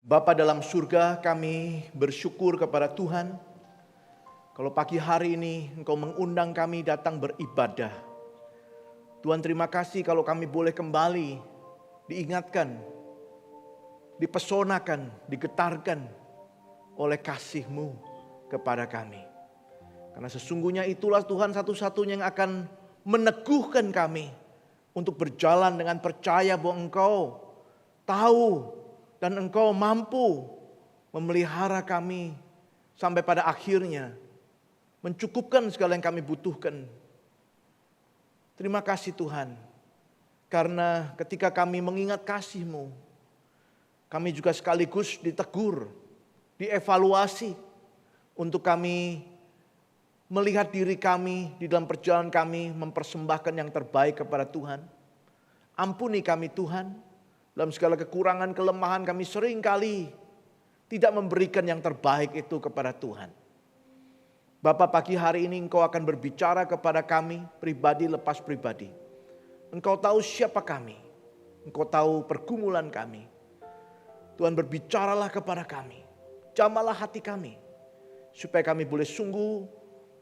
Bapa dalam surga, kami bersyukur kepada Tuhan. Kalau pagi hari ini Engkau mengundang kami datang beribadah. Tuhan, terima kasih kalau kami boleh kembali diingatkan, dipesonakan, digetarkan oleh kasih-Mu kepada kami. Karena sesungguhnya itulah Tuhan satu-satunya yang akan meneguhkan kami untuk berjalan dengan percaya bahwa Engkau tahu dan Engkau mampu memelihara kami sampai pada akhirnya mencukupkan segala yang kami butuhkan. Terima kasih Tuhan, karena ketika kami mengingat kasih-Mu, kami juga sekaligus ditegur, dievaluasi untuk kami melihat diri kami di dalam perjalanan kami mempersembahkan yang terbaik kepada Tuhan. Ampuni kami Tuhan. Dalam segala kekurangan, kelemahan kami seringkali tidak memberikan yang terbaik itu kepada Tuhan. Bapa, pagi hari ini Engkau akan berbicara kepada kami pribadi lepas pribadi. Engkau tahu siapa kami. Engkau tahu pergumulan kami. Tuhan, berbicaralah kepada kami. Jamalah hati kami. Supaya kami boleh sungguh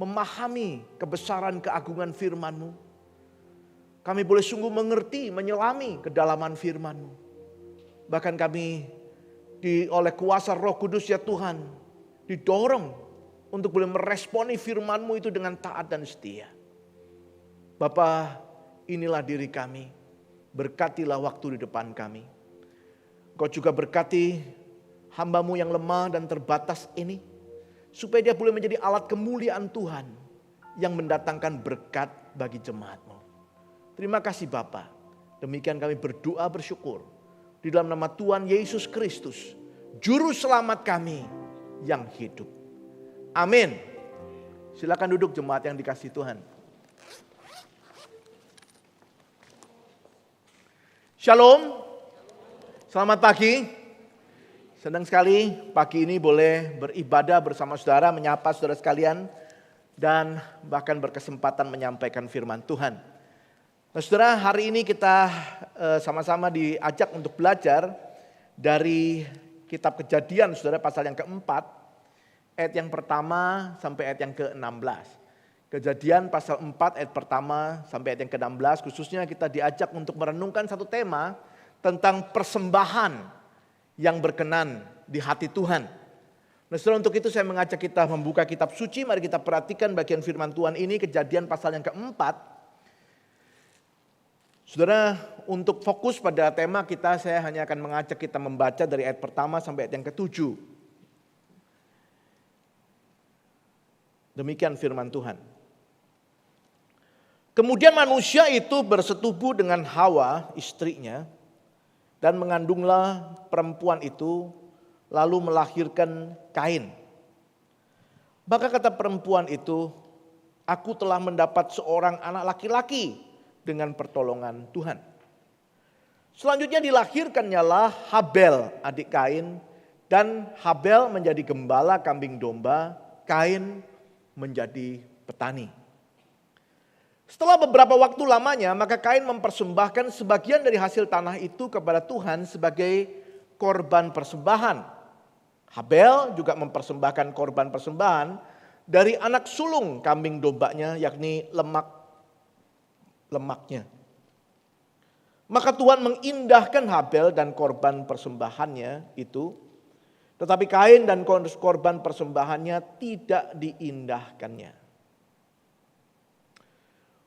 memahami kebesaran keagungan firman-Mu. Kami boleh sungguh mengerti, menyelami kedalaman firman-Mu. Bahkan kami oleh kuasa Roh Kudus ya Tuhan, didorong untuk boleh meresponi firman-Mu itu dengan taat dan setia. Bapa, inilah diri kami. Berkatilah waktu di depan kami. Engkau juga berkati hamba-Mu yang lemah dan terbatas ini, supaya dia boleh menjadi alat kemuliaan Tuhan yang mendatangkan berkat bagi jemaat-Mu. Terima kasih Bapa. Demikian kami berdoa bersyukur di dalam nama Tuhan Yesus Kristus, Juru Selamat kami yang hidup. Amin. Silakan duduk jemaat yang dikasihi Tuhan. Shalom. Selamat pagi. Senang sekali pagi ini boleh beribadah bersama saudara, menyapa saudara sekalian, dan bahkan berkesempatan menyampaikan firman Tuhan. Nah saudara, hari ini kita sama-sama diajak untuk belajar dari kitab Kejadian, saudara, pasal yang keempat, ayat yang pertama sampai ayat yang ke-16. Kejadian pasal 4 ayat pertama sampai ayat yang ke-16, khususnya kita diajak untuk merenungkan satu tema tentang persembahan yang berkenan di hati Tuhan. Nah saudara, untuk itu saya mengajak kita membuka kitab suci. Mari kita perhatikan bagian firman Tuhan ini, Kejadian pasal yang keempat. Saudara, untuk fokus pada tema kita, saya hanya akan mengajak kita membaca dari ayat pertama sampai ayat yang ke-7. Demikian firman Tuhan. Kemudian manusia itu bersetubuh dengan Hawa, istrinya, dan mengandunglah perempuan itu, lalu melahirkan Kain. Maka kata perempuan itu, aku telah mendapat seorang anak laki-laki dengan pertolongan Tuhan. Selanjutnya dilahirkannya lah Habel, adik Kain, dan Habel menjadi gembala kambing domba, Kain menjadi petani. Setelah beberapa waktu lamanya, maka Kain mempersembahkan sebagian dari hasil tanah itu kepada Tuhan sebagai korban persembahan. Habel juga mempersembahkan korban persembahan dari anak sulung kambing dombanya, yakni lemaknya. Maka Tuhan mengindahkan Habel dan korban persembahannya itu, tetapi Kain dan korban persembahannya tidak diindahkannya.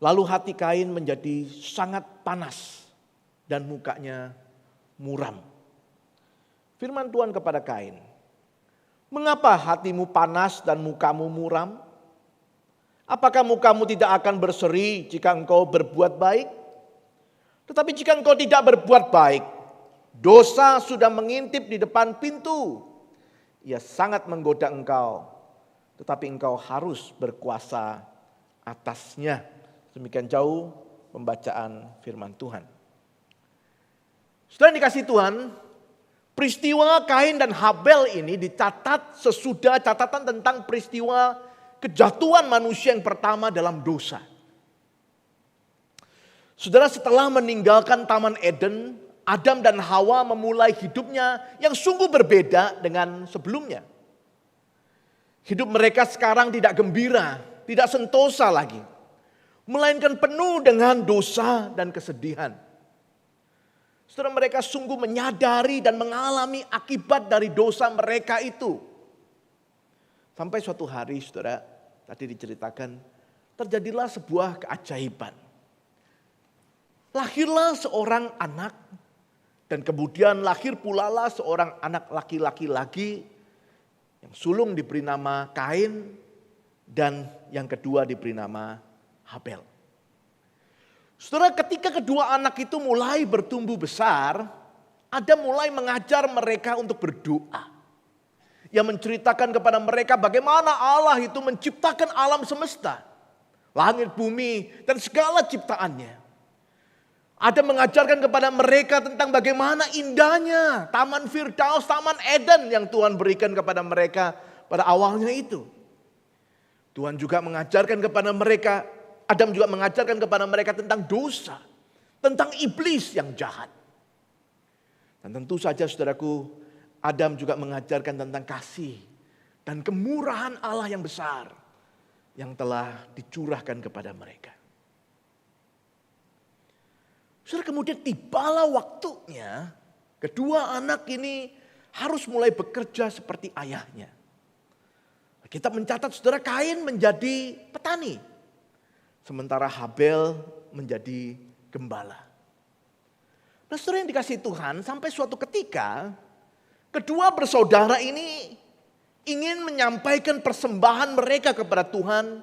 Lalu hati Kain menjadi sangat panas dan mukanya muram. Firman Tuhan kepada Kain, mengapa hatimu panas dan mukamu muram? Apakah mukamu tidak akan berseri jika engkau berbuat baik? Tetapi jika engkau tidak berbuat baik, dosa sudah mengintip di depan pintu. Ia sangat menggoda engkau, tetapi engkau harus berkuasa atasnya. Demikian jauh pembacaan firman Tuhan. Setelah dikasih Tuhan, peristiwa Kain dan Habel ini dicatat sesudah catatan tentang peristiwa kejatuhan manusia yang pertama dalam dosa. Saudara, setelah meninggalkan Taman Eden, Adam dan Hawa memulai hidupnya yang sungguh berbeda dengan sebelumnya. Hidup mereka sekarang tidak gembira, tidak sentosa lagi, melainkan penuh dengan dosa dan kesedihan. Saudara, mereka sungguh menyadari dan mengalami akibat dari dosa mereka itu. Sampai suatu hari, saudara, tadi diceritakan, terjadilah sebuah keajaiban. Lahirlah seorang anak, dan kemudian lahir pula lah seorang anak laki-laki lagi, yang sulung diberi nama Kain, dan yang kedua diberi nama Habel. Saudara, ketika kedua anak itu mulai bertumbuh besar, Adam mulai mengajar mereka untuk berdoa. Yang menceritakan kepada mereka bagaimana Allah itu menciptakan alam semesta, langit, bumi, dan segala ciptaannya. Adam mengajarkan kepada mereka tentang bagaimana indahnya Taman Firdaus, Taman Eden yang Tuhan berikan kepada mereka pada awalnya itu. Tuhan juga mengajarkan kepada mereka, Adam juga mengajarkan kepada mereka tentang dosa, tentang iblis yang jahat. Dan tentu saja saudaraku, Adam juga mengajarkan tentang kasih dan kemurahan Allah yang besar yang telah dicurahkan kepada mereka. Saudara, kemudian tibalah waktunya kedua anak ini harus mulai bekerja seperti ayahnya. Kita mencatat saudara, Kain menjadi petani, sementara Habel menjadi gembala. Nah saudara yang dikasihi Tuhan, sampai suatu ketika kedua bersaudara ini ingin menyampaikan persembahan mereka kepada Tuhan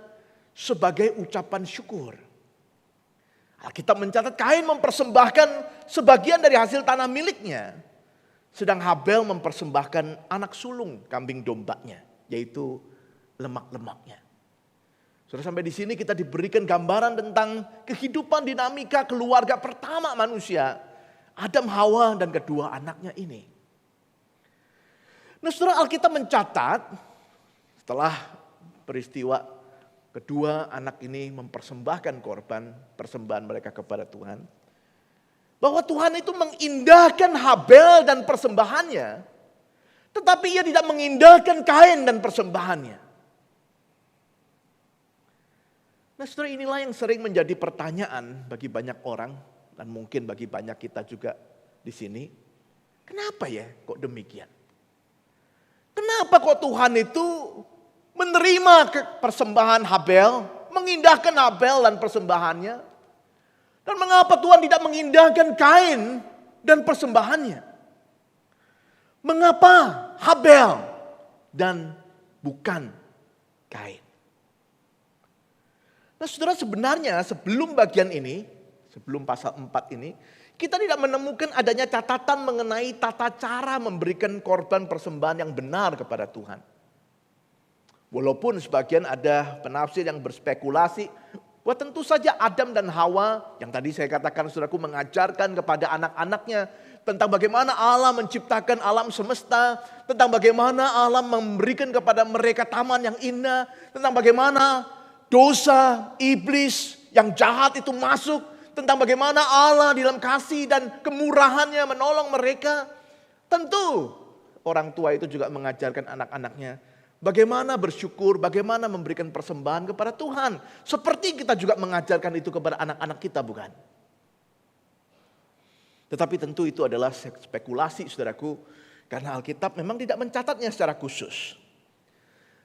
sebagai ucapan syukur. Alkitab mencatat Kain mempersembahkan sebagian dari hasil tanah miliknya, sedang Habel mempersembahkan anak sulung kambing dombanya, yaitu lemak-lemaknya. Sudah sampai di sini kita diberikan gambaran tentang kehidupan dinamika keluarga pertama manusia, Adam, Hawa, dan kedua anaknya ini. Nah, saudara, Alkitab mencatat setelah peristiwa kedua anak ini mempersembahkan korban persembahan mereka kepada Tuhan, bahwa Tuhan itu mengindahkan Habel dan persembahannya, tetapi ia tidak mengindahkan Kain dan persembahannya. Nah saudara, inilah yang sering menjadi pertanyaan bagi banyak orang, dan mungkin bagi banyak kita juga di sini. Kenapa ya kok demikian? Kenapa kok Tuhan itu menerima persembahan Habel, mengindahkan Habel dan persembahannya? Dan mengapa Tuhan tidak mengindahkan Kain dan persembahannya? Mengapa Habel dan bukan Kain? Nah saudara, sebenarnya sebelum bagian ini, sebelum pasal 4 ini, kita tidak menemukan adanya catatan mengenai tata cara memberikan korban persembahan yang benar kepada Tuhan. Walaupun sebagian ada penafsir yang berspekulasi bahwa tentu saja Adam dan Hawa yang tadi saya katakan saudaraku mengajarkan kepada anak-anaknya tentang bagaimana Allah menciptakan alam semesta, tentang bagaimana Allah memberikan kepada mereka taman yang indah, tentang bagaimana dosa iblis yang jahat itu masuk, tentang bagaimana Allah dalam kasih dan kemurahannya menolong mereka. Tentu orang tua itu juga mengajarkan anak-anaknya bagaimana bersyukur, bagaimana memberikan persembahan kepada Tuhan. Seperti kita juga mengajarkan itu kepada anak-anak kita, bukan? Tetapi tentu itu adalah spekulasi saudaraku, karena Alkitab memang tidak mencatatnya secara khusus.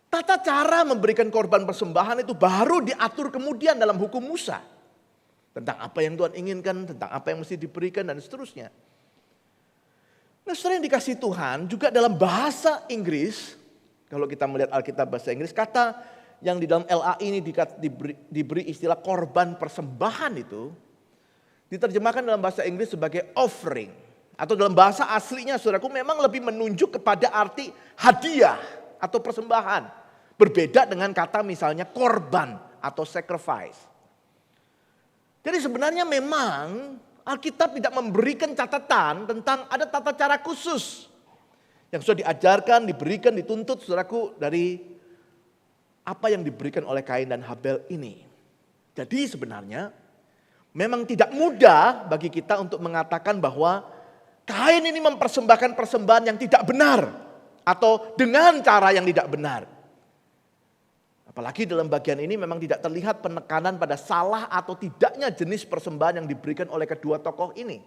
Tata cara memberikan korban persembahan itu baru diatur kemudian dalam hukum Musa. Tentang apa yang Tuhan inginkan, tentang apa yang mesti diberikan dan seterusnya. Nah saudara yang dikasihi Tuhan, juga dalam bahasa Inggris, kalau kita melihat Alkitab bahasa Inggris, kata yang di dalam LA ini diberi istilah korban persembahan itu, diterjemahkan dalam bahasa Inggris sebagai offering. Atau dalam bahasa aslinya saudaraku memang lebih menunjuk kepada arti hadiah atau persembahan. Berbeda dengan kata misalnya korban atau sacrifice. Jadi sebenarnya memang Alkitab tidak memberikan catatan tentang ada tata cara khusus yang sudah diajarkan, diberikan, dituntut saudaraku dari apa yang diberikan oleh Kain dan Habel ini. Jadi sebenarnya memang tidak mudah bagi kita untuk mengatakan bahwa Kain ini mempersembahkan persembahan yang tidak benar atau dengan cara yang tidak benar. Apalagi dalam bagian ini memang tidak terlihat penekanan pada salah atau tidaknya jenis persembahan yang diberikan oleh kedua tokoh ini.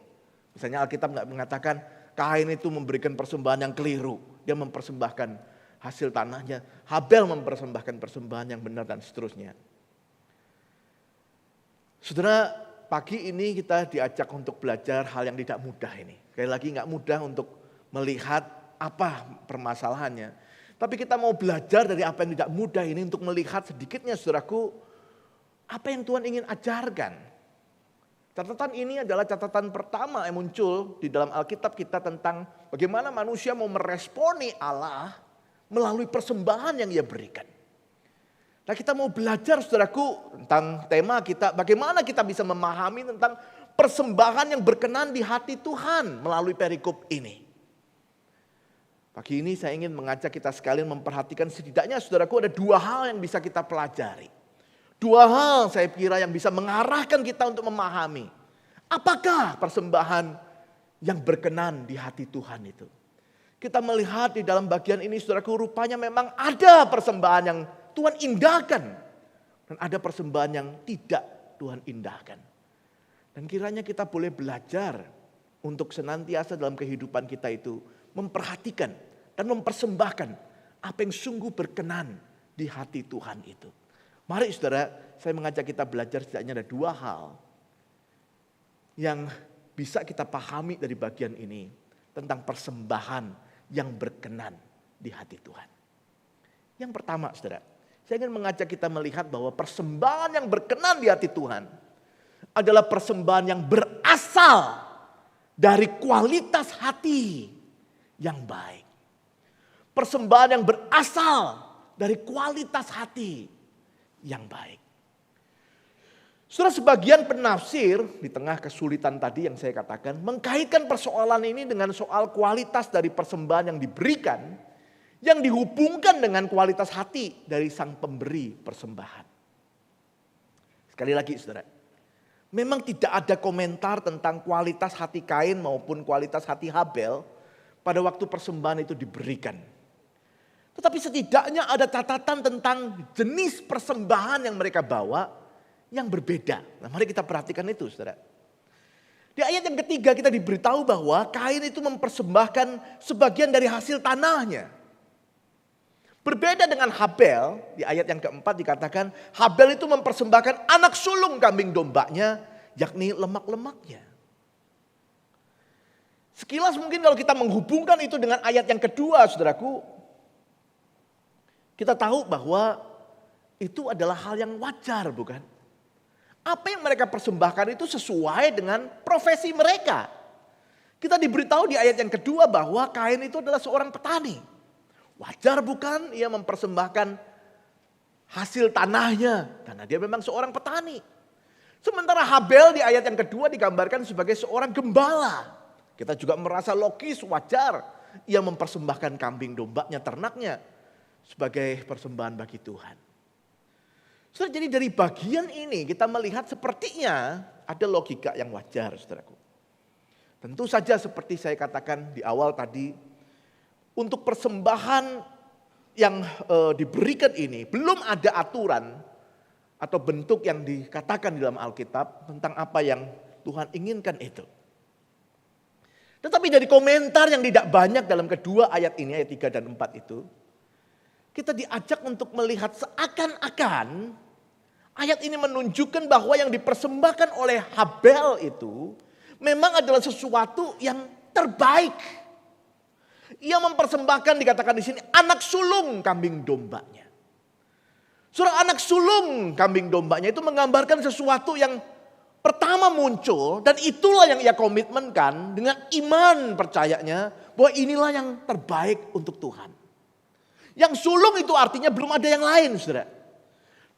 Misalnya Alkitab nggak mengatakan Kain itu memberikan persembahan yang keliru. Dia mempersembahkan hasil tanahnya. Habel mempersembahkan persembahan yang benar dan seterusnya. Saudara, pagi ini kita diajak untuk belajar hal yang tidak mudah ini. Sekali lagi nggak mudah untuk melihat apa permasalahannya. Tapi kita mau belajar dari apa yang tidak mudah ini untuk melihat sedikitnya saudaraku, apa yang Tuhan ingin ajarkan. Catatan ini adalah catatan pertama yang muncul di dalam Alkitab kita tentang bagaimana manusia mau meresponi Allah melalui persembahan yang Ia berikan. Nah, kita mau belajar saudaraku tentang tema kita, bagaimana kita bisa memahami tentang persembahan yang berkenan di hati Tuhan melalui perikop ini. Pagi ini saya ingin mengajak kita sekalian memperhatikan setidaknya saudaraku ada dua hal yang bisa kita pelajari. Dua hal saya kira yang bisa mengarahkan kita untuk memahami. Apakah persembahan yang berkenan di hati Tuhan itu. Kita melihat di dalam bagian ini saudaraku rupanya memang ada persembahan yang Tuhan indahkan. Dan ada persembahan yang tidak Tuhan indahkan. Dan kiranya kita boleh belajar untuk senantiasa dalam kehidupan kita itu memperhatikan dan mempersembahkan apa yang sungguh berkenan di hati Tuhan itu. Mari saudara, saya mengajak kita belajar setidaknya ada dua hal yang bisa kita pahami dari bagian ini tentang persembahan yang berkenan di hati Tuhan. Yang pertama saudara, saya ingin mengajak kita melihat bahwa persembahan yang berkenan di hati Tuhan adalah persembahan yang berasal dari kualitas hati yang baik. Persembahan yang berasal dari kualitas hati yang baik. Saudara, sebagian penafsir di tengah kesulitan tadi yang saya katakan mengkaitkan persoalan ini dengan soal kualitas dari persembahan yang diberikan yang dihubungkan dengan kualitas hati dari sang pemberi persembahan. Sekali lagi saudara, memang tidak ada komentar tentang kualitas hati Kain maupun kualitas hati Habel pada waktu persembahan itu diberikan. Tetapi setidaknya ada catatan tentang jenis persembahan yang mereka bawa yang berbeda. Nah, mari kita perhatikan itu saudara. Di ayat yang ketiga kita diberitahu bahwa Kain itu mempersembahkan sebagian dari hasil tanahnya. Berbeda dengan Habel, di ayat yang keempat dikatakan Habel itu mempersembahkan anak sulung kambing dombanya, yakni lemak-lemaknya. Sekilas mungkin kalau kita menghubungkan itu dengan ayat yang kedua saudaraku, kita tahu bahwa itu adalah hal yang wajar bukan? Apa yang mereka persembahkan itu sesuai dengan profesi mereka. Kita diberitahu di ayat yang kedua bahwa Kain itu adalah seorang petani. Wajar bukan ia mempersembahkan hasil tanahnya karena dia memang seorang petani. Sementara Habel di ayat yang kedua digambarkan sebagai seorang gembala. Kita juga merasa logis wajar ia mempersembahkan kambing dombanya, ternaknya sebagai persembahan bagi Tuhan. Saudara, jadi dari bagian ini kita melihat sepertinya ada logika yang wajar saudaraku. Tentu saja seperti saya katakan di awal tadi, untuk persembahan yang diberikan ini belum ada aturan atau bentuk yang dikatakan di dalam Alkitab tentang apa yang Tuhan inginkan itu. Tetapi dari komentar yang tidak banyak dalam kedua ayat ini, ayat 3 dan 4 itu, kita diajak untuk melihat seakan-akan ayat ini menunjukkan bahwa yang dipersembahkan oleh Habel itu memang adalah sesuatu yang terbaik. Ia mempersembahkan dikatakan di sini anak sulung kambing dombanya. Surah anak sulung kambing dombanya itu menggambarkan sesuatu yang pertama muncul dan itulah yang ia komitmenkan dengan iman percayanya bahwa inilah yang terbaik untuk Tuhan. Yang sulung itu artinya belum ada yang lain saudara.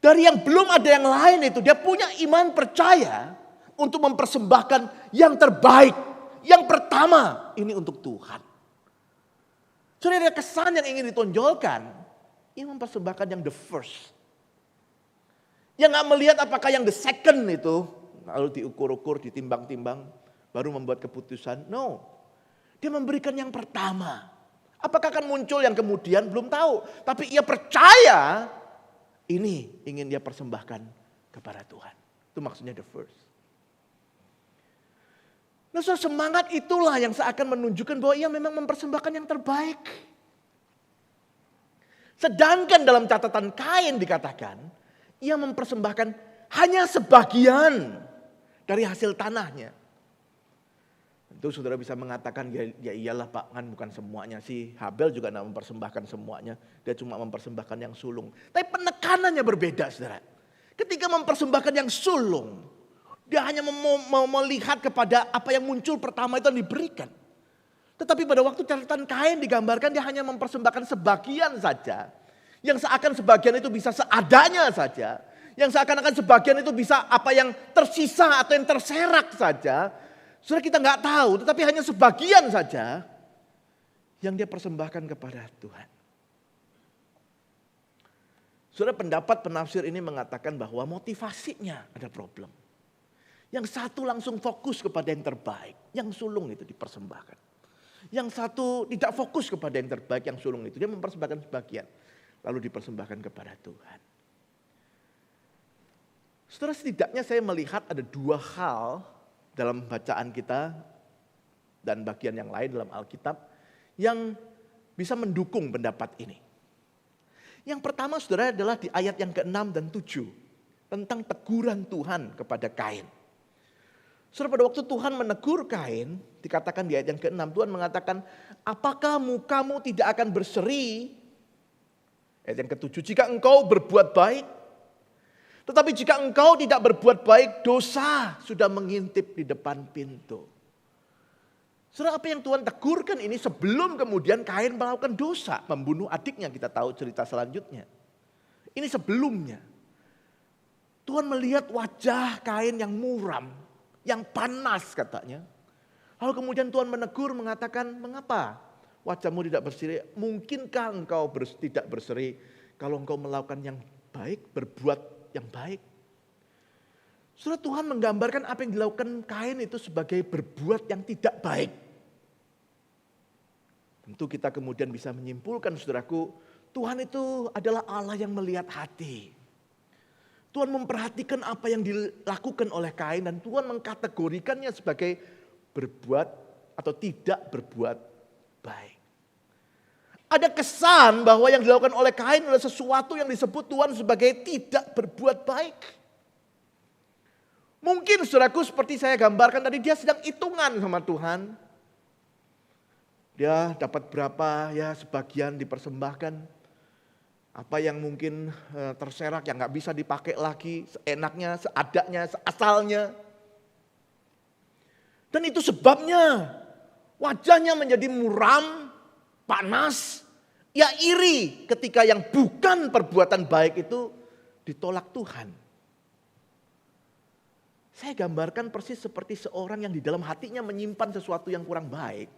Dari yang belum ada yang lain itu dia punya iman percaya untuk mempersembahkan yang terbaik. Yang pertama ini untuk Tuhan. Saudara, ada kesan yang ingin ditonjolkan. Ia mempersembahkan yang the first. Yang gak melihat apakah yang the second itu. Lalu diukur-ukur, ditimbang-timbang. Baru membuat keputusan. No. Dia memberikan yang pertama. Apakah akan muncul yang kemudian? Belum tahu. Tapi ia percaya ini ingin dia persembahkan kepada Tuhan. Itu maksudnya the first. Nah, semangat itulah yang seakan menunjukkan bahwa ia memang mempersembahkan yang terbaik. Sedangkan dalam catatan Kain dikatakan, ia mempersembahkan hanya sebagian dari hasil tanahnya. Tentu saudara bisa mengatakan, ya iyalah Pak, kan bukan semuanya. Si Habel juga tidak mempersembahkan semuanya. Dia cuma mempersembahkan yang sulung. Tapi penekanannya berbeda saudara. Ketika mempersembahkan yang sulung, dia hanya mau melihat kepada apa yang muncul pertama itu yang diberikan. Tetapi pada waktu catatan Kain digambarkan, dia hanya mempersembahkan sebagian saja. Yang seakan sebagian itu bisa seadanya saja. Yang seakan-akan sebagian itu bisa apa yang tersisa atau yang terserak saja. Saudara, kita nggak tahu, tetapi hanya sebagian saja yang dia persembahkan kepada Tuhan. Saudara, pendapat penafsir ini mengatakan bahwa motivasinya ada problem. Yang satu langsung fokus kepada yang terbaik, yang sulung itu dipersembahkan. Yang satu tidak fokus kepada yang terbaik, yang sulung itu dia mempersembahkan sebagian, lalu dipersembahkan kepada Tuhan. Saudara, setidaknya saya melihat ada dua hal dalam bacaan kita dan bagian yang lain dalam Alkitab yang bisa mendukung pendapat ini. Yang pertama saudara adalah di ayat yang ke-6 dan 7 tentang teguran Tuhan kepada Kain. Saudara, pada waktu Tuhan menegur Kain, dikatakan di ayat yang ke-6, Tuhan mengatakan, apakah mukamu tidak akan berseri? Ayat yang ke-7, jika engkau berbuat baik. Tetapi jika engkau tidak berbuat baik, dosa sudah mengintip di depan pintu. Saudara, apa yang Tuhan tegurkan ini sebelum kemudian Kain melakukan dosa, membunuh adiknya, kita tahu cerita selanjutnya. Ini sebelumnya. Tuhan melihat wajah Kain yang muram, yang panas katanya. Lalu kemudian Tuhan menegur mengatakan, mengapa wajahmu tidak berseri? Mungkinkah engkau tidak berseri kalau engkau melakukan yang baik, berbuat yang baik? Saudara, Tuhan menggambarkan apa yang dilakukan Kain itu sebagai berbuat yang tidak baik. Tentu kita kemudian bisa menyimpulkan saudaraku, Tuhan itu adalah Allah yang melihat hati. Tuhan memperhatikan apa yang dilakukan oleh Kain dan Tuhan mengkategorikannya sebagai berbuat atau tidak berbuat baik. Ada kesan bahwa yang dilakukan oleh Kain adalah sesuatu yang disebut Tuhan sebagai tidak berbuat baik. Mungkin saudaraku seperti saya gambarkan tadi, dia sedang hitungan sama Tuhan. Dia dapat berapa, ya sebagian dipersembahkan. Apa yang mungkin terserak yang gak bisa dipakai lagi, seenaknya, seadanya, seasalnya. Dan itu sebabnya wajahnya menjadi muram, panas, ia iri ketika yang bukan perbuatan baik itu ditolak Tuhan. Saya gambarkan persis seperti seorang yang di dalam hatinya menyimpan sesuatu yang kurang baik.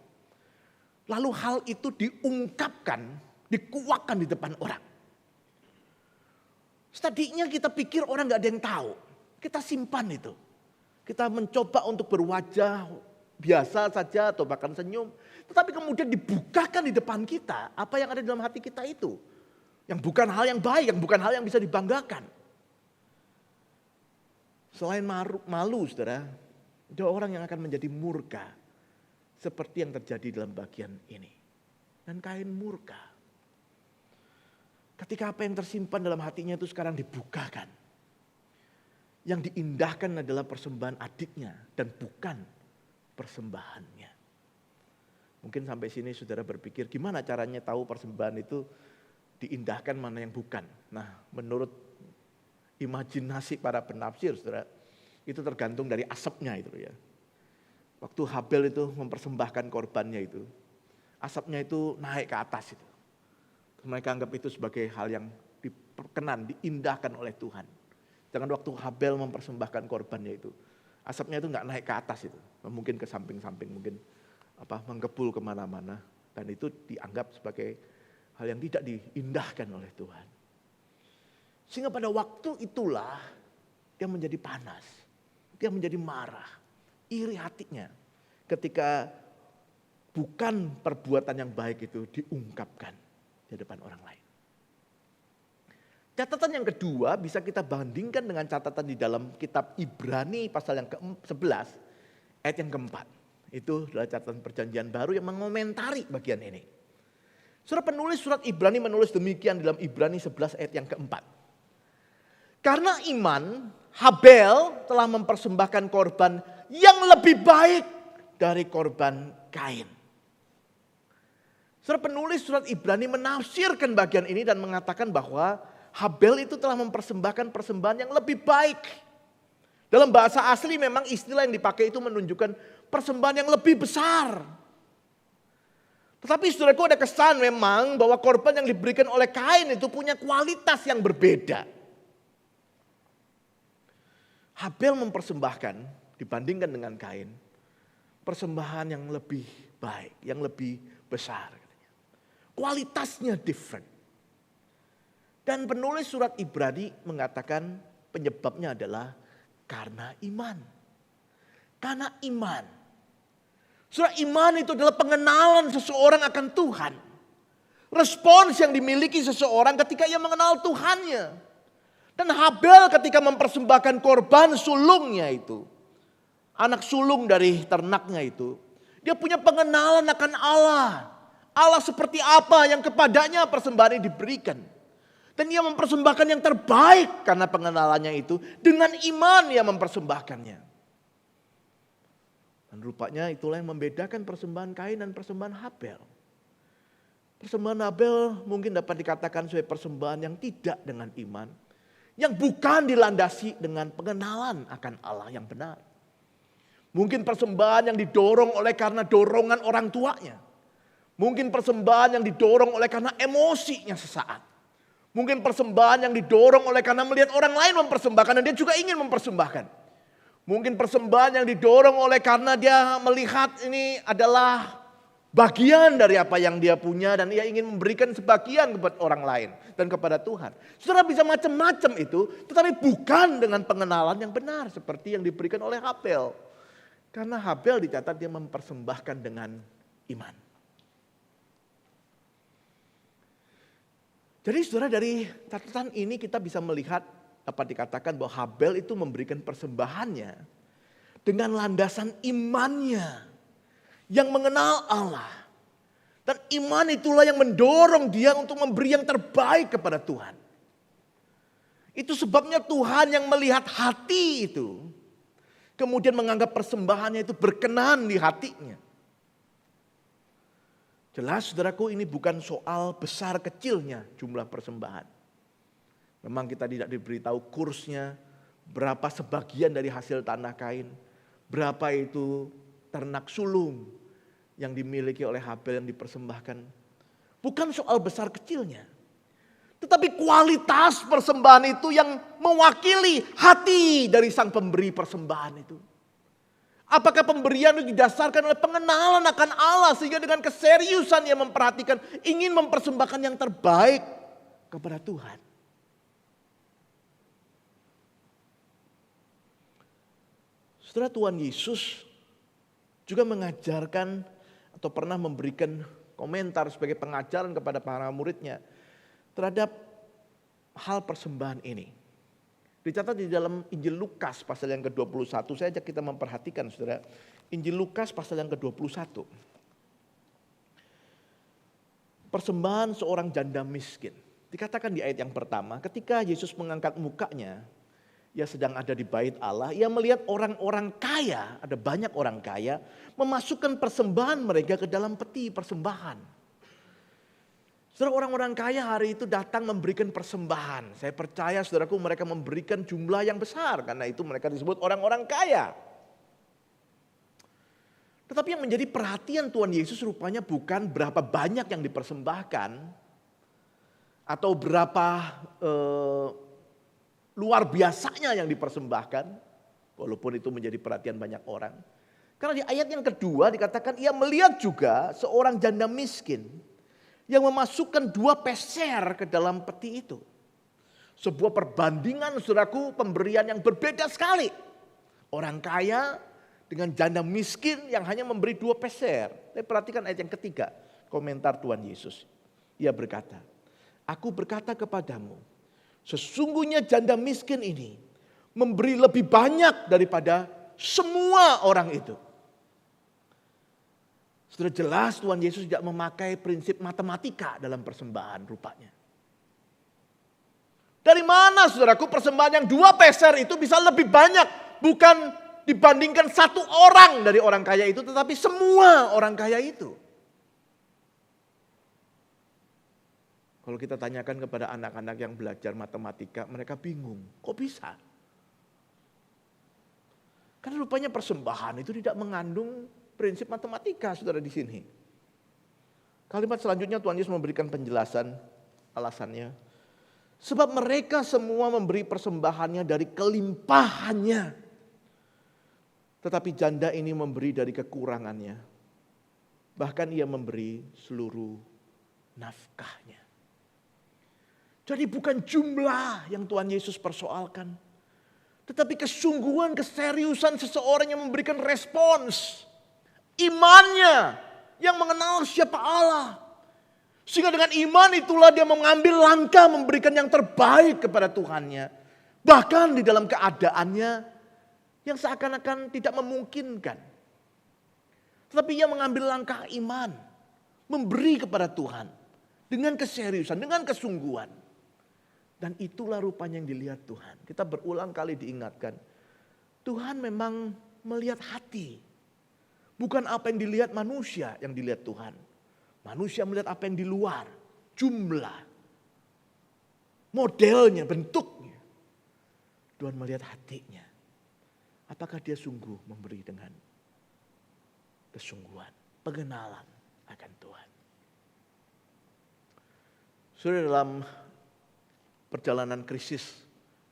Lalu hal itu diungkapkan, dikuakkan di depan orang. Tadinya kita pikir orang gak ada yang tahu. Kita simpan itu. Kita mencoba untuk berwajah biasa saja atau bahkan senyum. Tetapi kemudian dibukakan di depan kita apa yang ada dalam hati kita itu. Yang bukan hal yang baik, yang bukan hal yang bisa dibanggakan. Selain malu saudara, ada orang yang akan menjadi murka. Seperti yang terjadi dalam bagian ini. Dan Kain murka. Ketika apa yang tersimpan dalam hatinya itu sekarang dibukakan. Yang diindahkan adalah persembahan adiknya dan bukan persembahannya. Mungkin sampai sini saudara berpikir gimana caranya tahu persembahan itu diindahkan mana yang bukan. Nah, menurut imajinasi para penafsir saudara, itu tergantung dari asapnya itu ya. Waktu Habel itu mempersembahkan korbannya itu, asapnya itu naik ke atas itu. Mereka anggap itu sebagai hal yang diperkenan, diindahkan oleh Tuhan. Jangan waktu Habel mempersembahkan korbannya itu, asapnya itu nggak naik ke atas itu, mungkin ke samping-samping, mungkin mengepul kemana-mana, dan itu dianggap sebagai hal yang tidak diindahkan oleh Tuhan. Sehingga pada waktu itulah dia menjadi panas, dia menjadi marah, iri hatinya ketika bukan perbuatan yang baik itu diungkapkan di depan orang lain. Catatan yang kedua bisa kita bandingkan dengan catatan di dalam kitab Ibrani pasal yang ke-11 ayat yang keempat. Itu adalah catatan perjanjian baru yang mengomentari bagian ini. Penulis surat Ibrani menulis demikian dalam Ibrani 11 ayat yang keempat. Karena iman, Habel telah mempersembahkan korban yang lebih baik dari korban Kain. Penulis surat Ibrani menafsirkan bagian ini dan mengatakan bahwa Habel itu telah mempersembahkan persembahan yang lebih baik. Dalam bahasa asli memang istilah yang dipakai itu menunjukkan persembahan yang lebih besar. Tetapi saudaraku ada kesan memang bahwa korban yang diberikan oleh Kain itu punya kualitas yang berbeda. Habel mempersembahkan dibandingkan dengan Kain persembahan yang lebih baik, yang lebih besar. Kualitasnya different. Dan penulis surat Ibrani mengatakan penyebabnya adalah karena iman. Karena iman. Surat iman itu adalah pengenalan seseorang akan Tuhan. Respons yang dimiliki seseorang ketika ia mengenal Tuhannya. Dan Habel ketika mempersembahkan korban sulungnya itu. Anak sulung dari ternaknya itu. Dia punya pengenalan akan Allah. Allah seperti apa yang kepadanya persembahan ini diberikan. Dan ia mempersembahkan yang terbaik karena pengenalannya itu. Dengan iman ia mempersembahkannya. Dan rupanya itulah yang membedakan persembahan Kain dan persembahan Habel. Persembahan Habel mungkin dapat dikatakan sebagai persembahan yang tidak dengan iman. Yang bukan dilandasi dengan pengenalan akan Allah yang benar. Mungkin persembahan yang didorong oleh karena dorongan orang tuanya. Mungkin persembahan yang didorong oleh karena emosinya sesaat. Mungkin persembahan yang didorong oleh karena melihat orang lain mempersembahkan dan dia juga ingin mempersembahkan. Mungkin persembahan yang didorong oleh karena dia melihat ini adalah bagian dari apa yang dia punya dan ia ingin memberikan sebagian kepada orang lain dan kepada Tuhan. Saudara bisa macam-macam itu, tetapi bukan dengan pengenalan yang benar seperti yang diberikan oleh Habel. Karena Habel dicatat dia mempersembahkan dengan iman. Jadi saudara dari catatan ini kita bisa melihat dapat dikatakan bahwa Habel itu memberikan persembahannya dengan landasan imannya yang mengenal Allah. Dan iman itulah yang mendorong dia untuk memberi yang terbaik kepada Tuhan. Itu sebabnya Tuhan yang melihat hati itu kemudian menganggap persembahannya itu berkenan di hatinya. Jelas saudaraku ini bukan soal besar kecilnya jumlah persembahan. Memang kita tidak diberitahu kursnya, berapa sebagian dari hasil tanah Kain, berapa itu ternak sulung yang dimiliki oleh Habel yang dipersembahkan. Bukan soal besar kecilnya. Tetapi kualitas persembahan itu yang mewakili hati dari sang pemberi persembahan itu. Apakah pemberian itu didasarkan oleh pengenalan akan Allah sehingga dengan keseriusan ia memperhatikan ingin mempersembahkan yang terbaik kepada Tuhan. Saudara, Tuhan Yesus juga mengajarkan atau pernah memberikan komentar sebagai pengajaran kepada para muridnya terhadap hal persembahan ini. Dicatat di dalam Injil Lukas pasal yang ke-21. Saya ajak kita memperhatikan saudara. Injil Lukas pasal yang ke-21. Persembahan seorang janda miskin. Dikatakan di ayat yang pertama. Ketika Yesus mengangkat mukanya. Ia sedang ada di bait Allah. Ia melihat orang-orang kaya. Ada banyak orang kaya. Memasukkan persembahan mereka ke dalam peti persembahan. Saudara, orang-orang kaya hari itu datang memberikan persembahan. Saya percaya saudaraku mereka memberikan jumlah yang besar. Karena itu mereka disebut orang-orang kaya. Tetapi yang menjadi perhatian Tuhan Yesus rupanya bukan berapa banyak yang dipersembahkan. Atau berapa luar biasanya yang dipersembahkan. Walaupun itu menjadi perhatian banyak orang. Karena di ayat yang kedua dikatakan ia melihat juga seorang janda miskin. Yang memasukkan 2 peser ke dalam peti itu. Sebuah perbandingan saudaraku pemberian yang berbeda sekali. Orang kaya dengan janda miskin yang hanya memberi 2 peser. Tapi perhatikan ayat yang ketiga, komentar Tuhan Yesus. Ia berkata, aku berkata kepadamu, sesungguhnya janda miskin ini memberi lebih banyak daripada semua orang itu. Sudah jelas Tuhan Yesus tidak memakai prinsip matematika dalam persembahan rupanya. Dari mana saudaraku persembahan yang 2 peser itu bisa lebih banyak. Bukan dibandingkan 1 orang dari orang kaya itu, tetapi semua orang kaya itu. Kalau kita tanyakan kepada anak-anak yang belajar matematika, mereka bingung. Kok bisa? Karena rupanya persembahan itu tidak mengandung prinsip matematika, saudara di sini. Kalimat selanjutnya Tuhan Yesus memberikan penjelasan alasannya. Sebab mereka semua memberi persembahannya dari kelimpahannya. Tetapi janda ini memberi dari kekurangannya. Bahkan ia memberi seluruh nafkahnya. Jadi bukan jumlah yang Tuhan Yesus persoalkan. Tetapi kesungguhan, keseriusan seseorang yang memberikan respons. Imannya yang mengenal siapa Allah. Sehingga dengan iman itulah dia mengambil langkah memberikan yang terbaik kepada Tuhannya. Bahkan di dalam keadaannya yang seakan-akan tidak memungkinkan. Tetapi ia mengambil langkah iman. Memberi kepada Tuhan. Dengan keseriusan, dengan kesungguhan. Dan itulah rupanya yang dilihat Tuhan. Kita berulang kali diingatkan. Tuhan memang melihat hati. Bukan apa yang dilihat manusia yang dilihat Tuhan. Manusia melihat apa yang di luar. Jumlah. Modelnya, bentuknya. Tuhan melihat hatinya. Apakah dia sungguh memberi dengan kesungguhan. Pengenalan akan Tuhan. Sudah dalam perjalanan krisis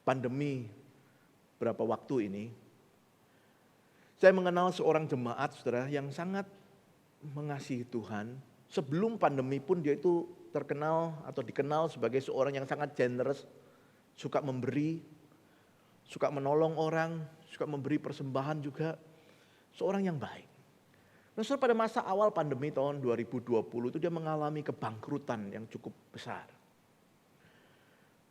pandemi berapa waktu ini. Saya mengenal seorang jemaat saudara yang sangat mengasihi Tuhan. Sebelum pandemi pun dia itu terkenal atau dikenal sebagai seorang yang sangat generous. Suka memberi, suka menolong orang, suka memberi persembahan juga. Seorang yang baik. Nah saudara, pada masa awal pandemi tahun 2020 itu dia mengalami kebangkrutan yang cukup besar.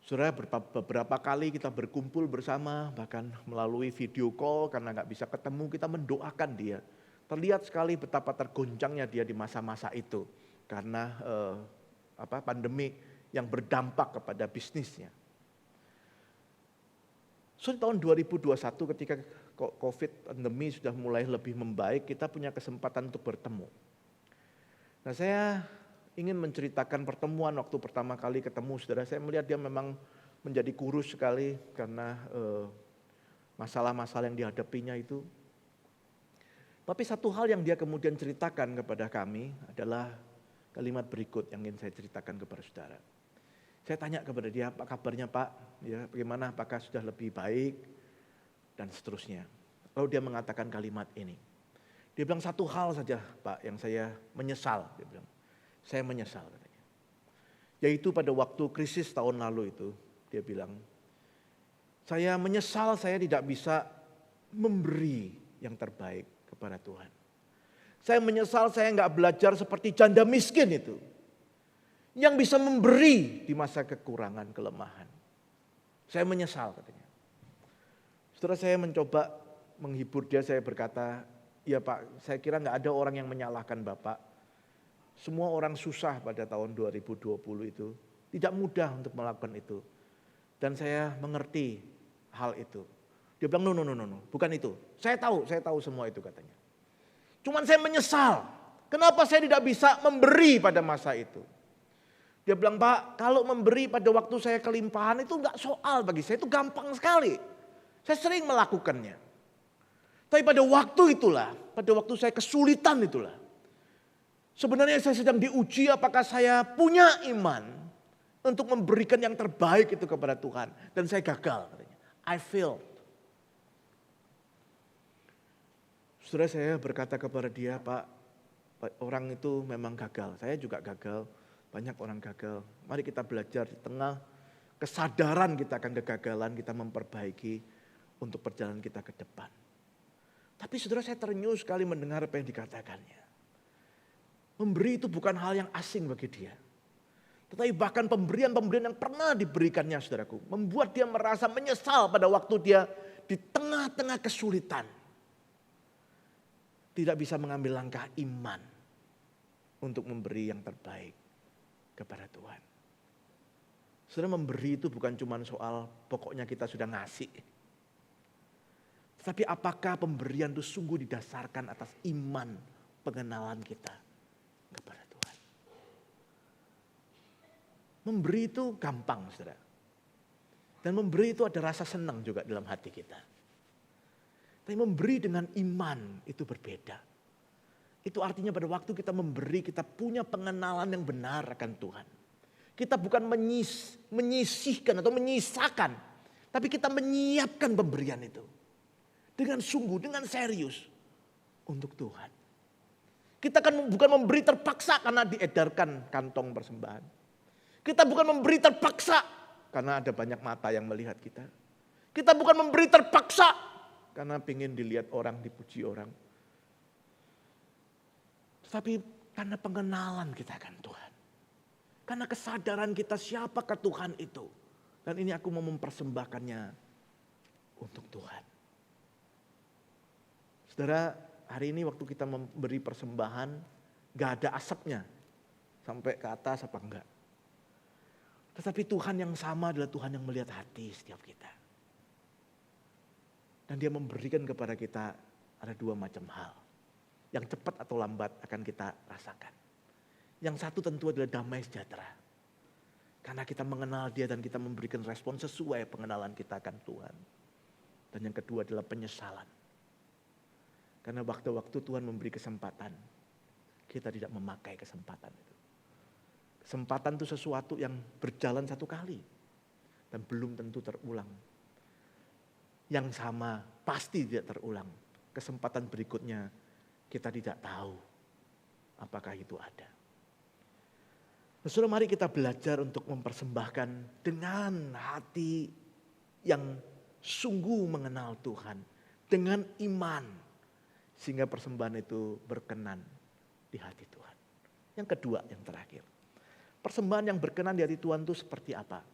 Saudara, beberapa kali kita berkumpul bersama, bahkan melalui video call karena gak bisa ketemu, kita mendoakan dia. Terlihat sekali betapa tergoncangnya dia di masa-masa itu. Karena pandemi yang berdampak kepada bisnisnya. So, tahun 2021 ketika COVID pandemi sudah mulai lebih membaik, kita punya kesempatan untuk bertemu. Nah saya ingin menceritakan pertemuan waktu pertama kali ketemu saudara. Saya melihat dia memang menjadi kurus sekali karena masalah-masalah yang dihadapinya itu. Tapi satu hal yang dia kemudian ceritakan kepada kami adalah kalimat berikut yang ingin saya ceritakan kepada saudara. Saya tanya kepada dia, apa kabarnya Pak? Ya, bagaimana, apakah sudah lebih baik? Dan seterusnya. Lalu dia mengatakan kalimat ini. Dia bilang satu hal saja Pak yang saya menyesal. Dia bilang, saya menyesal katanya. Yaitu pada waktu krisis tahun lalu itu, dia bilang, saya menyesal saya tidak bisa memberi yang terbaik kepada Tuhan. Saya menyesal saya nggak belajar seperti janda miskin itu. Yang bisa memberi di masa kekurangan, kelemahan. Saya menyesal katanya. Setelah saya mencoba menghibur dia, saya berkata, ya Pak, saya kira nggak ada orang yang menyalahkan Bapak. Semua orang susah pada tahun 2020 itu. Tidak mudah untuk melakukan itu. Dan saya mengerti hal itu. Dia bilang, no, bukan itu. Saya tahu semua itu katanya. Cuman saya menyesal. Kenapa saya tidak bisa memberi pada masa itu? Dia bilang, Pak, kalau memberi pada waktu saya kelimpahan itu enggak soal bagi saya, itu gampang sekali. Saya sering melakukannya. Tapi pada waktu itulah, pada waktu saya kesulitan itulah. Sebenarnya saya sedang diuji apakah saya punya iman untuk memberikan yang terbaik itu kepada Tuhan. Dan saya gagal katanya. I failed. Saudara, saya berkata kepada dia, Pak, orang itu memang gagal. Saya juga gagal. Banyak orang gagal. Mari kita belajar di tengah kesadaran kita akan kegagalan, kita memperbaiki untuk perjalanan kita ke depan. Tapi saudara, saya terenyuh sekali mendengar apa yang dikatakannya. Memberi itu bukan hal yang asing bagi dia. Tetapi bahkan pemberian-pemberian yang pernah diberikannya saudaraku, membuat dia merasa menyesal pada waktu dia di tengah-tengah kesulitan. Tidak bisa mengambil langkah iman untuk memberi yang terbaik kepada Tuhan. Saudara, memberi itu bukan cuma soal pokoknya kita sudah ngasih. Tetapi apakah pemberian itu sungguh didasarkan atas iman pengenalan kita kepada Tuhan. Memberi itu gampang, saudara. Dan memberi itu ada rasa senang juga dalam hati kita. Tapi memberi dengan iman itu berbeda. Itu artinya pada waktu kita memberi, kita punya pengenalan yang benar akan Tuhan. Kita bukan menyisihkan atau menyisakan. Tapi kita menyiapkan pemberian itu. Dengan sungguh, dengan serius. Untuk Tuhan. Kita kan bukan memberi terpaksa karena diedarkan kantong persembahan. Kita bukan memberi terpaksa karena ada banyak mata yang melihat kita. Kita bukan memberi terpaksa karena ingin dilihat orang, dipuji orang. Tapi karena pengenalan kita akan Tuhan. Karena kesadaran kita siapakah Tuhan itu. Dan ini aku mau mempersembahkannya untuk Tuhan. Saudara, hari ini waktu kita memberi persembahan, gak ada asapnya. Sampai ke atas apa enggak. Tetapi Tuhan yang sama adalah Tuhan yang melihat hati setiap kita. Dan dia memberikan kepada kita ada dua macam hal. Yang cepat atau lambat akan kita rasakan. Yang satu tentu adalah damai sejahtera. Karena kita mengenal dia dan kita memberikan respon sesuai pengenalan kita akan Tuhan. Dan yang kedua adalah penyesalan. Karena waktu-waktu Tuhan memberi kesempatan, kita tidak memakai kesempatan itu. Kesempatan itu sesuatu yang berjalan satu kali. Dan belum tentu terulang. Yang sama pasti tidak terulang. Kesempatan berikutnya kita tidak tahu apakah itu ada. Saudara, mari kita belajar untuk mempersembahkan dengan hati yang sungguh mengenal Tuhan. Dengan iman. Sehingga persembahan itu berkenan di hati Tuhan. Yang kedua, yang terakhir. Persembahan yang berkenan di hati Tuhan itu seperti apa?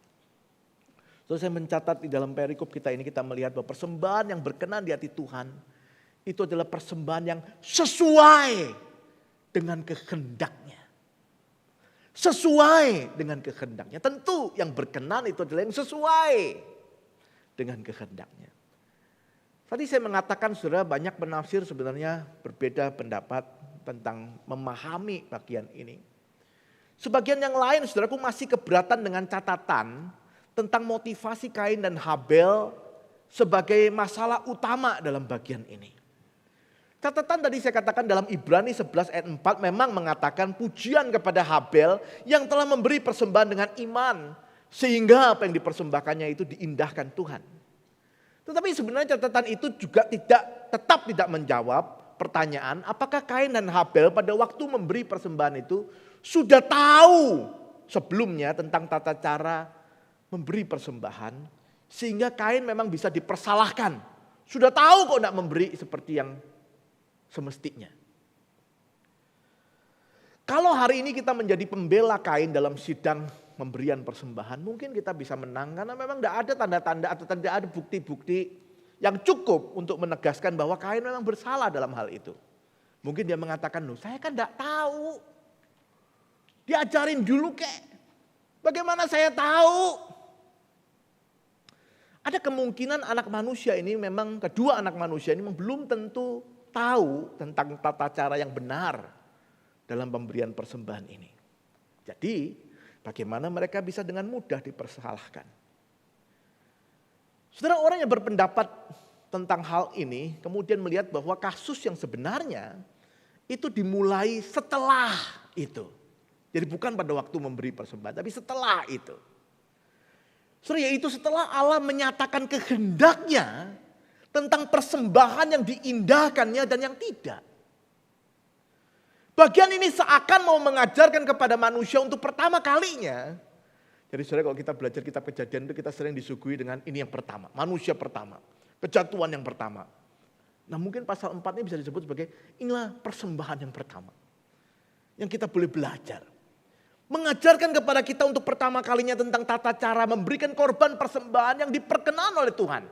So, saya mencatat di dalam perikop kita ini, kita melihat bahwa persembahan yang berkenan di hati Tuhan itu adalah persembahan yang sesuai dengan kehendaknya. Sesuai dengan kehendaknya. Tentu yang berkenan itu adalah yang sesuai dengan kehendaknya. Tadi saya mengatakan saudara, banyak penafsir sebenarnya berbeda pendapat tentang memahami bagian ini. Sebagian yang lain saudaraku masih keberatan dengan catatan tentang motivasi Kain dan Habel sebagai masalah utama dalam bagian ini. Catatan tadi saya katakan dalam Ibrani 11 ayat 4 memang mengatakan pujian kepada Habel yang telah memberi persembahan dengan iman. Sehingga apa yang dipersembahkannya itu diindahkan Tuhan. Tetapi sebenarnya catatan itu juga tetap tidak menjawab pertanyaan apakah Kain dan Habel pada waktu memberi persembahan itu sudah tahu sebelumnya tentang tata cara memberi persembahan. Sehingga Kain memang bisa dipersalahkan. Sudah tahu kok tidak memberi seperti yang semestinya. Kalau hari ini kita menjadi pembela Kain dalam sidang pemberian persembahan, mungkin kita bisa menang karena memang tidak ada tanda-tanda atau tidak ada bukti-bukti yang cukup untuk menegaskan bahwa Kain memang bersalah dalam hal itu. Mungkin dia mengatakan, loh saya kan tidak tahu. Diajarin dulu kek. Bagaimana saya tahu? Ada kemungkinan anak manusia ini memang, kedua anak manusia ini memang belum tentu tahu tentang tata cara yang benar dalam pemberian persembahan ini. Jadi bagaimana mereka bisa dengan mudah dipersalahkan. Saudara, orang yang berpendapat tentang hal ini kemudian melihat bahwa kasus yang sebenarnya itu dimulai setelah itu. Jadi bukan pada waktu memberi persembahan, tapi setelah itu. Saudara, yaitu setelah Allah menyatakan kehendaknya tentang persembahan yang diindahkannya dan yang tidak. Bagian ini seakan mau mengajarkan kepada manusia untuk pertama kalinya. Jadi saudara, kalau kita belajar kitab Kejadian itu kita sering disuguhi dengan ini yang pertama. Manusia pertama. Kejatuhan yang pertama. Nah mungkin pasal 4 ini bisa disebut sebagai inilah persembahan yang pertama. Yang kita boleh belajar. Mengajarkan kepada kita untuk pertama kalinya tentang tata cara memberikan korban persembahan yang diperkenan oleh Tuhan.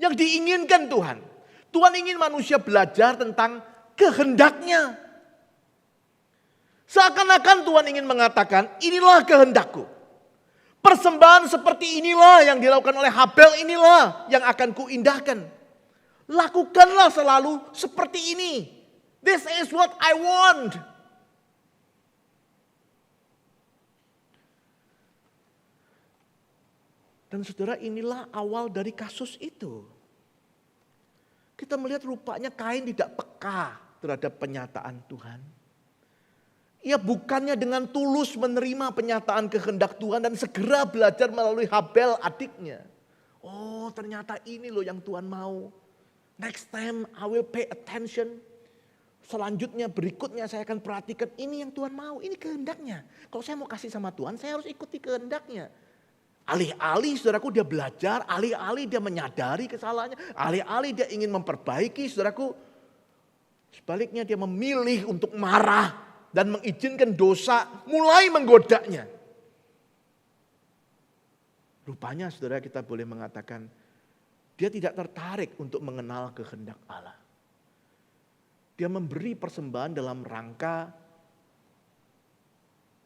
Yang diinginkan Tuhan. Tuhan ingin manusia belajar tentang kehendaknya. Seakan-akan Tuhan ingin mengatakan inilah kehendakku. Persembahan seperti inilah yang dilakukan oleh Habel, inilah yang akan kuindahkan. Lakukanlah selalu seperti ini. This is what I want. Dan saudara, inilah awal dari kasus itu. Kita melihat rupanya Kain tidak peka terhadap penyataan Tuhan. Ia bukannya dengan tulus menerima penyataan kehendak Tuhan dan segera belajar melalui Habel adiknya. Oh ternyata ini loh yang Tuhan mau. Next time I will pay attention. Selanjutnya berikutnya saya akan perhatikan ini yang Tuhan mau. Ini kehendaknya. Kalau saya mau kasih sama Tuhan saya harus ikuti kehendaknya. Alih-alih saudaraku dia belajar, alih-alih dia menyadari kesalahannya, alih-alih dia ingin memperbaiki saudaraku. Sebaliknya dia memilih untuk marah dan mengizinkan dosa mulai menggodanya. Rupanya saudara kita boleh mengatakan dia tidak tertarik untuk mengenal kehendak Allah. Dia memberi persembahan dalam rangka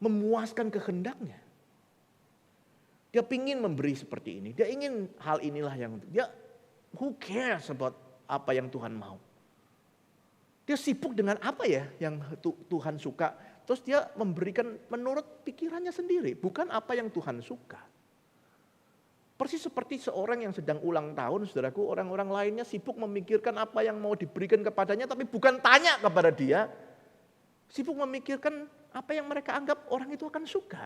memuaskan kehendaknya. Dia ingin memberi seperti ini. Dia ingin hal inilah yang dia who cares about apa yang Tuhan mau. Dia sibuk dengan apa ya yang Tuhan suka. Terus dia memberikan menurut pikirannya sendiri. Bukan apa yang Tuhan suka. Persis seperti seorang yang sedang ulang tahun, saudaraku, orang-orang lainnya sibuk memikirkan apa yang mau diberikan kepadanya. Tapi bukan tanya kepada dia. Sibuk memikirkan apa yang mereka anggap orang itu akan suka.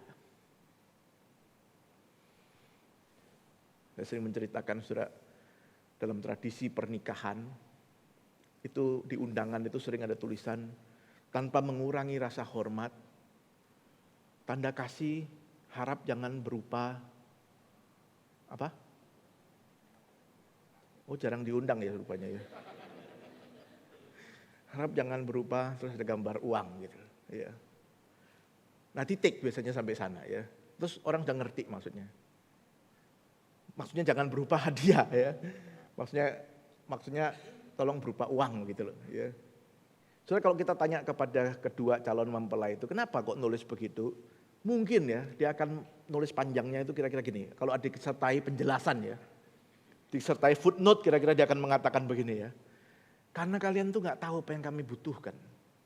Saya sering menceritakan saudara, dalam tradisi pernikahan, itu di undangan itu sering ada tulisan, tanpa mengurangi rasa hormat, tanda kasih harap jangan berupa, apa? Oh jarang diundang ya rupanya ya. Harap jangan berupa, terus ada gambar uang gitu. Ya. Nah titik biasanya sampai sana ya. Terus orang udah ngerti maksudnya. Maksudnya jangan berupa hadiah ya. Maksudnya tolong berupa uang gitu loh ya. Soalnya kalau kita tanya kepada kedua calon mempelai itu kenapa kok nulis begitu? Mungkin ya dia akan nulis panjangnya itu kira-kira gini. Kalau ada disertai penjelasan ya. Disertai footnote kira-kira dia akan mengatakan begini ya. Karena kalian tuh gak tahu apa yang kami butuhkan.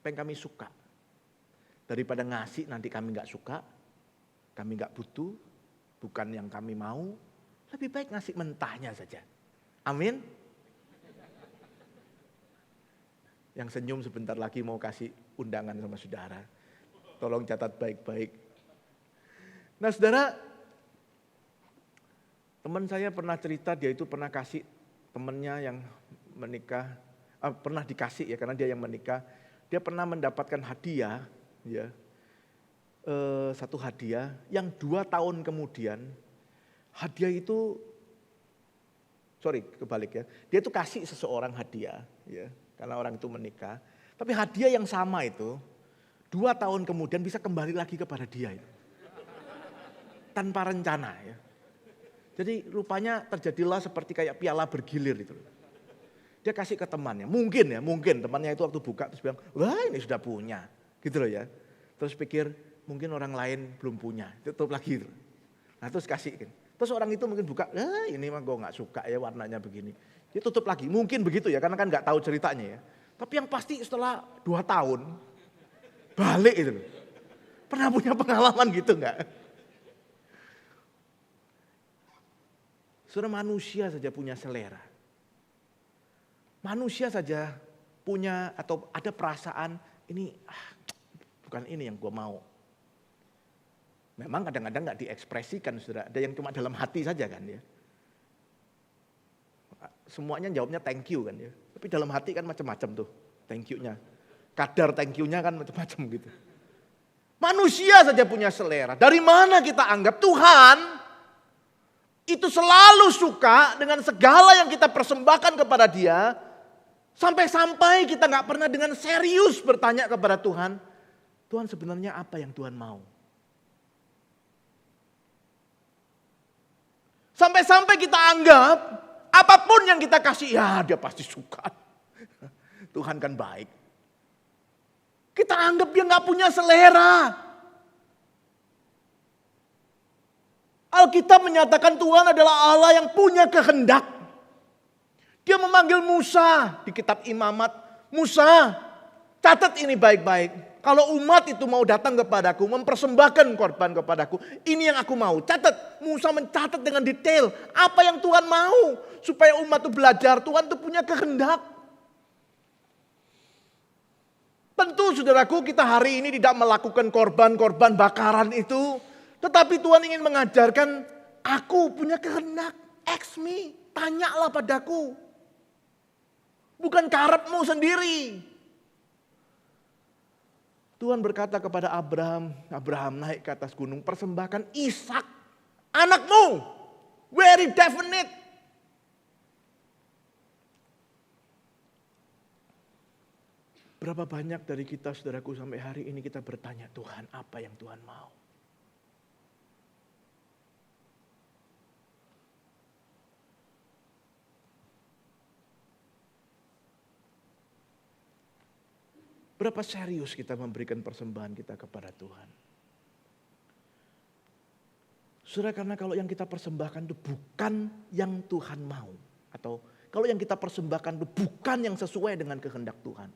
Apa yang kami suka. Daripada ngasih nanti kami gak suka. Kami gak butuh. Bukan yang kami mau. Lebih baik ngasih mentahnya saja. Amin. Yang senyum sebentar lagi mau kasih undangan sama saudara. Tolong catat baik-baik. Nah saudara, teman saya pernah cerita dia itu pernah kasih temannya yang menikah, pernah dikasih ya karena dia yang menikah. Dia pernah mendapatkan hadiah, ya, satu hadiah yang 2 tahun kemudian hadiah itu, kebalik ya. Dia itu kasih seseorang hadiah, ya, karena orang itu menikah. Tapi hadiah yang sama itu 2 tahun kemudian bisa kembali lagi kepada dia itu. Tanpa rencana ya. Jadi rupanya terjadilah seperti kayak piala bergilir itu. Dia kasih ke temannya, mungkin temannya itu waktu buka terus bilang, wah ini sudah punya, gitu loh ya. Terus pikir mungkin orang lain belum punya, tutup lagi gitu. Nah terus kasih kan. Terus orang itu mungkin buka, ini mah gue gak suka ya warnanya begini. Dia tutup lagi, mungkin begitu ya karena kan gak tahu ceritanya ya. Tapi yang pasti setelah 2 tahun, balik itu. Pernah punya pengalaman gitu gak? Saudara, manusia saja punya selera. Manusia saja punya atau ada perasaan ini, bukan ini yang gue mau. Memang kadang-kadang gak diekspresikan saudara, ada yang cuma dalam hati saja kan ya. Semuanya jawabnya thank you kan ya. Tapi dalam hati kan macam-macam tuh thank you-nya. Kadar thank you-nya kan macam-macam gitu. Manusia saja punya selera. Dari mana kita anggap Tuhan itu selalu suka dengan segala yang kita persembahkan kepada Dia. Sampai-sampai kita gak pernah dengan serius bertanya kepada Tuhan, Tuhan sebenarnya apa yang Tuhan mau? Sampai-sampai kita anggap apapun yang kita kasih, ya dia pasti suka. Tuhan kan baik. Kita anggap dia gak punya selera. Alkitab menyatakan Tuhan adalah Allah yang punya kehendak. Dia memanggil Musa di kitab Imamat. Musa, catat ini baik-baik. Kalau umat itu mau datang kepadaku, mempersembahkan korban kepadaku, ini yang aku mau. Catat, Musa mencatat dengan detail apa yang Tuhan mau. Supaya umat itu belajar, Tuhan itu punya kehendak. Tentu saudaraku, kita hari ini tidak melakukan korban-korban bakaran itu. Tetapi Tuhan ingin mengajarkan, aku punya kehendak. Ask me, tanyalah padaku. Bukan karepmu sendiri. Tuhan berkata kepada Abraham, Abraham naik ke atas gunung, persembahkan Ishak, anakmu. Very definite. Berapa banyak dari kita saudaraku sampai hari ini kita bertanya, Tuhan apa yang Tuhan mau? Berapa serius kita memberikan persembahan kita kepada Tuhan? Saudara, karena kalau yang kita persembahkan itu bukan yang Tuhan mau. Atau kalau yang kita persembahkan itu bukan yang sesuai dengan kehendak Tuhan.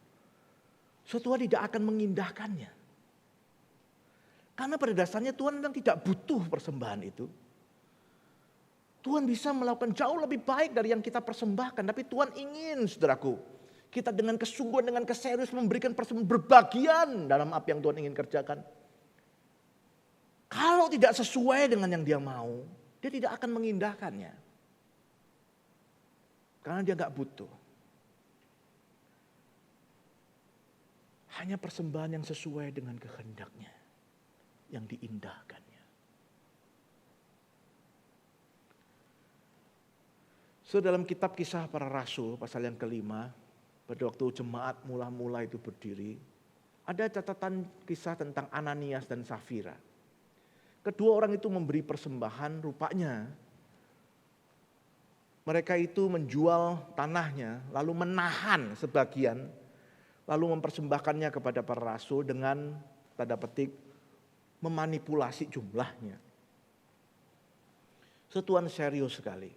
Tuhan tidak akan mengindahkannya. Karena pada dasarnya Tuhan memang tidak butuh persembahan itu. Tuhan bisa melakukan jauh lebih baik dari yang kita persembahkan. Tapi Tuhan ingin saudaraku, kita dengan kesungguhan, dengan keserius memberikan persembahan berbagian dalam apa yang Tuhan ingin kerjakan. Kalau tidak sesuai dengan yang dia mau, dia tidak akan mengindahkannya. Karena dia gak butuh. Hanya persembahan yang sesuai dengan kehendaknya yang diindahkannya. So dalam kitab Kisah Para Rasul pasal yang kelima, pada waktu jemaat mula-mula itu berdiri, ada catatan kisah tentang Ananias dan Safira. Kedua orang itu memberi persembahan, rupanya mereka itu menjual tanahnya, lalu menahan sebagian, lalu mempersembahkannya kepada para rasul dengan tanda petik memanipulasi jumlahnya. Tuhan serius sekali.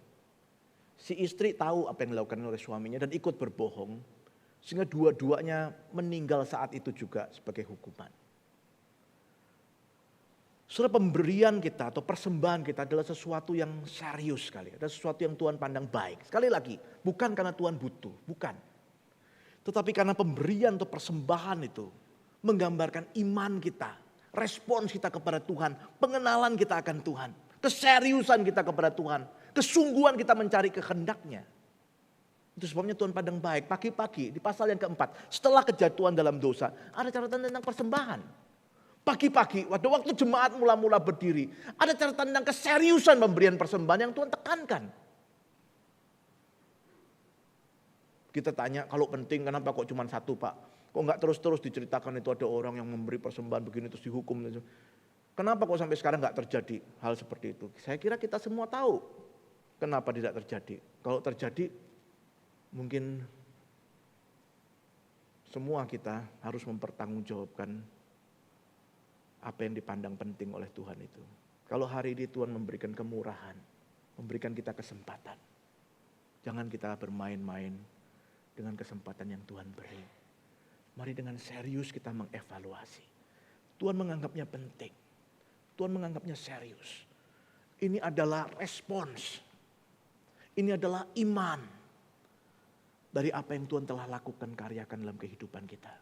Si istri tahu apa yang dilakukan oleh suaminya dan ikut berbohong. Sehingga dua-duanya meninggal saat itu juga sebagai hukuman. Saudara, pemberian kita atau persembahan kita adalah sesuatu yang serius sekali. Ada sesuatu yang Tuhan pandang baik. Sekali lagi, bukan karena Tuhan butuh, bukan. Tetapi karena pemberian atau persembahan itu menggambarkan iman kita, respons kita kepada Tuhan, pengenalan kita akan Tuhan, keseriusan kita kepada Tuhan, kesungguhan kita mencari kehendaknya. Itu sebabnya Tuhan pandang baik. Pagi-pagi di pasal yang keempat, setelah kejatuhan dalam dosa, ada catatan tentang persembahan. Pagi-pagi, waktu jemaat mula-mula berdiri, ada catatan tentang keseriusan pemberian persembahan yang Tuhan tekankan. Kita tanya, kalau penting kenapa kok cuma satu Pak? Kok enggak terus-terus diceritakan itu ada orang yang memberi persembahan begini terus dihukum. Kenapa kok sampai sekarang enggak terjadi hal seperti itu? Saya kira kita semua tahu kenapa tidak terjadi. Kalau terjadi, mungkin semua kita harus mempertanggungjawabkan apa yang dipandang penting oleh Tuhan itu. Kalau hari ini Tuhan memberikan kemurahan, memberikan kita kesempatan, jangan kita bermain-main dengan kesempatan yang Tuhan beri. Mari dengan serius kita mengevaluasi. Tuhan menganggapnya penting. Tuhan menganggapnya serius. Ini adalah respons. Ini adalah iman dari apa yang Tuhan telah lakukan, karyakan dalam kehidupan kita.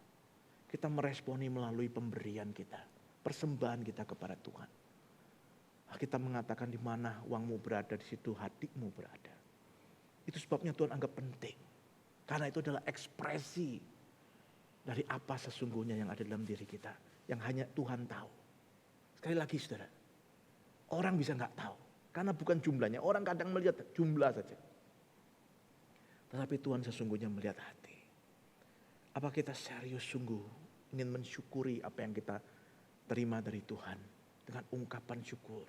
Kita meresponi melalui pemberian kita, persembahan kita kepada Tuhan. Kita mengatakan di mana uangmu berada, di situ hatimu berada. Itu sebabnya Tuhan anggap penting. Karena itu adalah ekspresi dari apa sesungguhnya yang ada dalam diri kita. Yang hanya Tuhan tahu. Sekali lagi saudara, orang bisa gak tahu. Karena bukan jumlahnya, orang kadang melihat jumlah saja. Tetapi Tuhan sesungguhnya melihat hati. Apa kita serius sungguh ingin mensyukuri apa yang kita terima dari Tuhan dengan ungkapan syukur.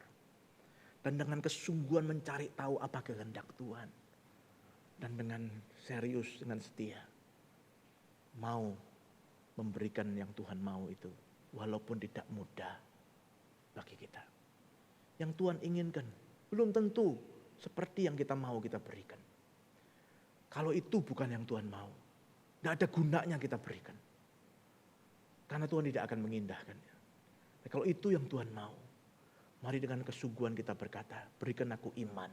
Dan dengan kesungguhan mencari tahu apa kehendak Tuhan. Dan dengan serius, dengan setia. Mau memberikan yang Tuhan mau itu. Walaupun tidak mudah bagi kita. Yang Tuhan inginkan belum tentu seperti yang kita mau kita berikan. Kalau itu bukan yang Tuhan mau, tidak ada gunanya kita berikan. Karena Tuhan tidak akan mengindahkannya. Nah, kalau itu yang Tuhan mau, mari dengan kesungguhan kita berkata, berikan aku iman,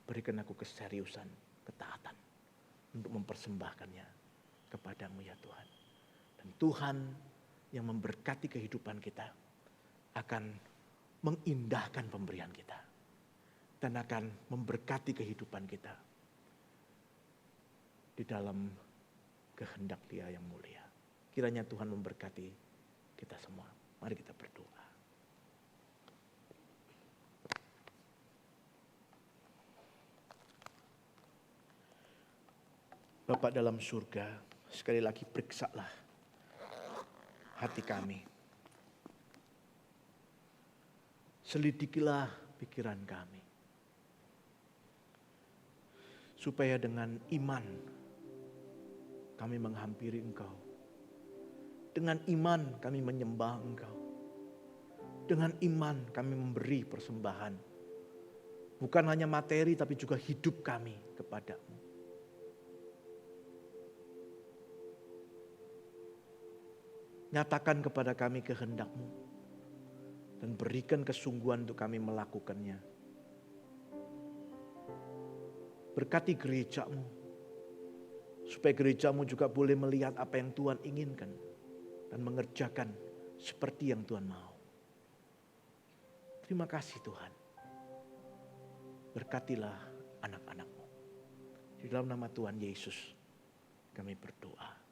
berikan aku keseriusan, ketaatan untuk mempersembahkannya kepadamu ya Tuhan. Dan Tuhan yang memberkati kehidupan kita akan mengindahkan pemberian kita. Dan akan memberkati kehidupan kita di dalam kehendak Dia yang mulia. Kiranya Tuhan memberkati kita semua. Mari kita berdoa. Bapa dalam surga, sekali lagi periksalah hati kami. Selidikilah pikiran kami. Supaya dengan iman kami menghampiri Engkau. Dengan iman kami menyembah Engkau. Dengan iman kami memberi persembahan. Bukan hanya materi tapi juga hidup kami kepadamu. Nyatakan kepada kami kehendak-Mu. Dan berikan kesungguhan untuk kami melakukannya. Berkati gereja-Mu. Supaya gereja-Mu juga boleh melihat apa yang Tuhan inginkan. Dan mengerjakan seperti yang Tuhan mau. Terima kasih Tuhan. Berkatilah anak-anak-Mu. Di dalam nama Tuhan Yesus kami berdoa.